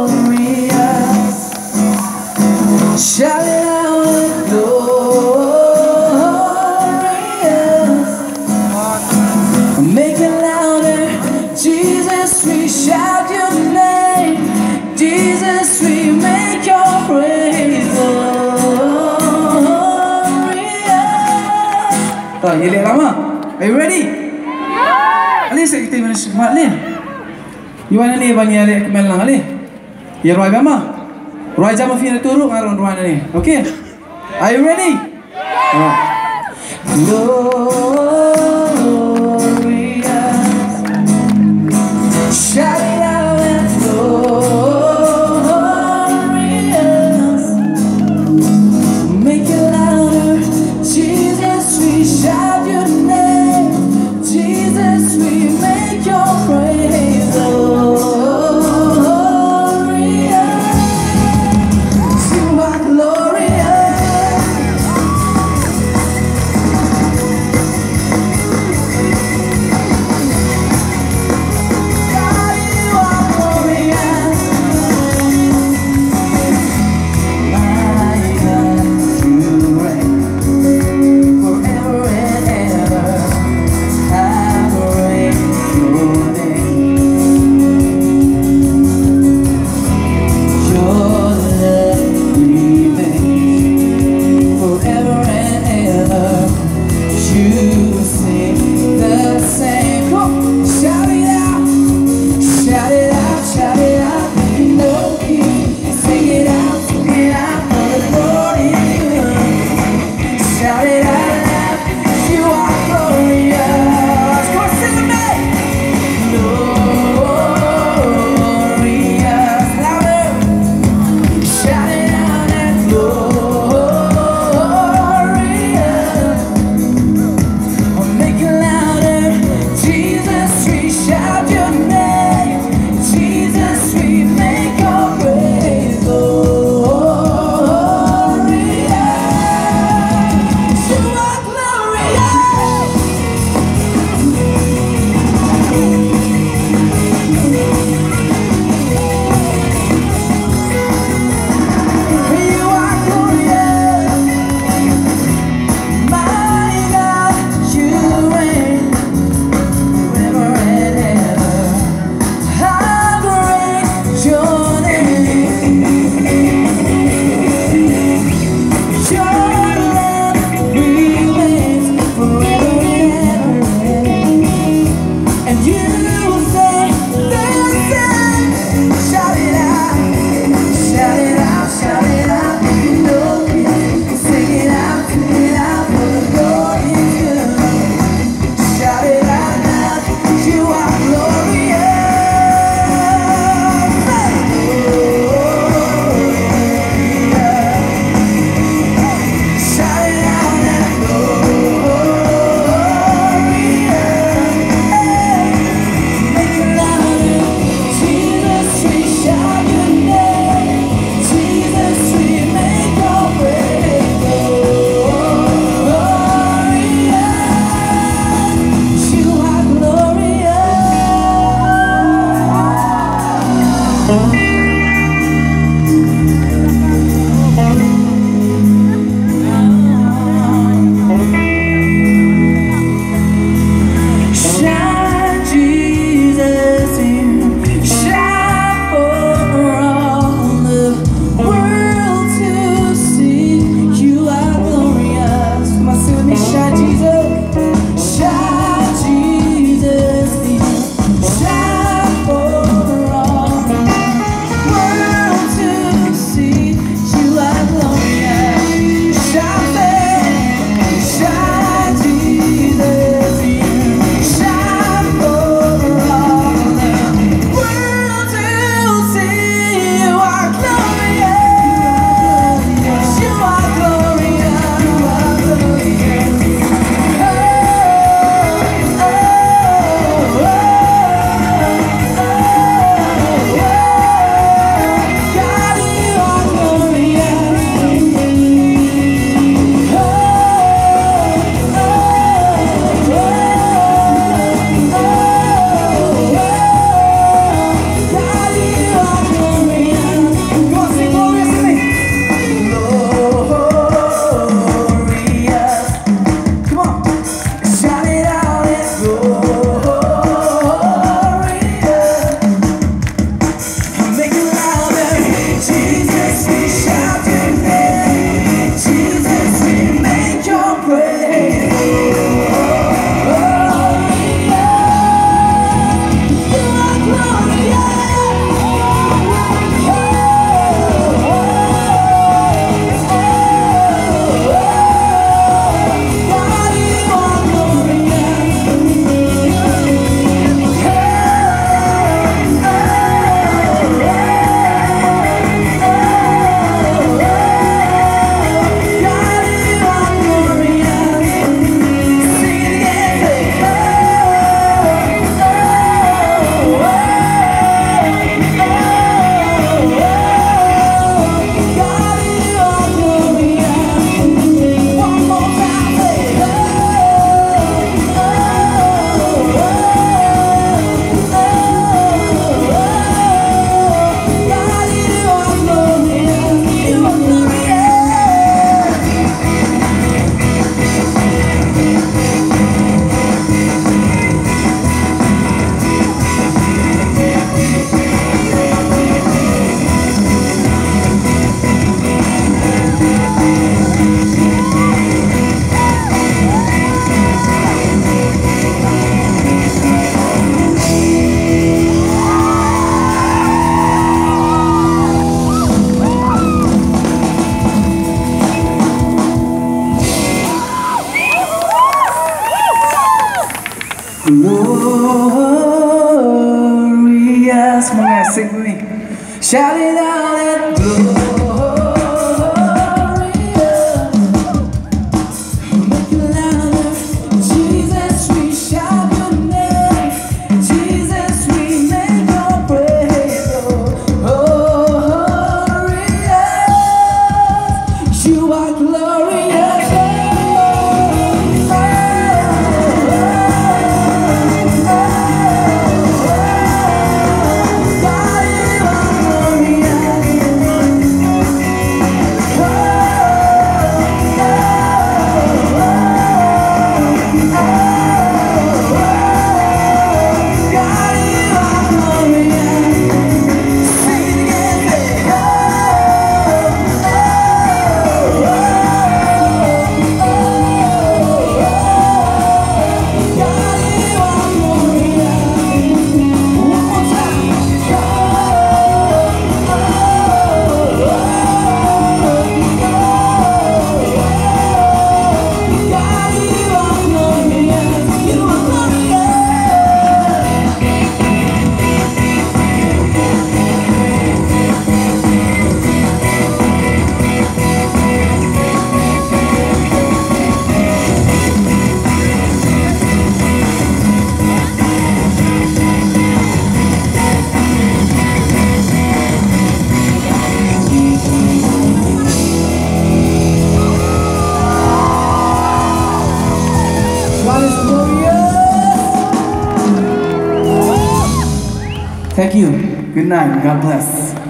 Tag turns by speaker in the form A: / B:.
A: Glorious, shout it out, glorious. Make it louder, Jesus, we shout your name. Jesus, we make your praise glorious. Yelik lama. Are you ready? Ali saya kita mana semat ni? You mana ni bani Ali kemal lang Ali? Ya Roy bama. Roy jam fina turu ngaron Roy ni. Okay? Are you ready? Glorious, shout it out and glorious. Make it louder, Jesus, we shout your name. Jesus, we make your praise glorious. You are glorious. God Semangat, sing with me. Shout it out and gloria. Make it louder. Jesus, we shout your name. Jesus, we make your praise. Glorious. You are glorious. Thank you. Good night. God bless.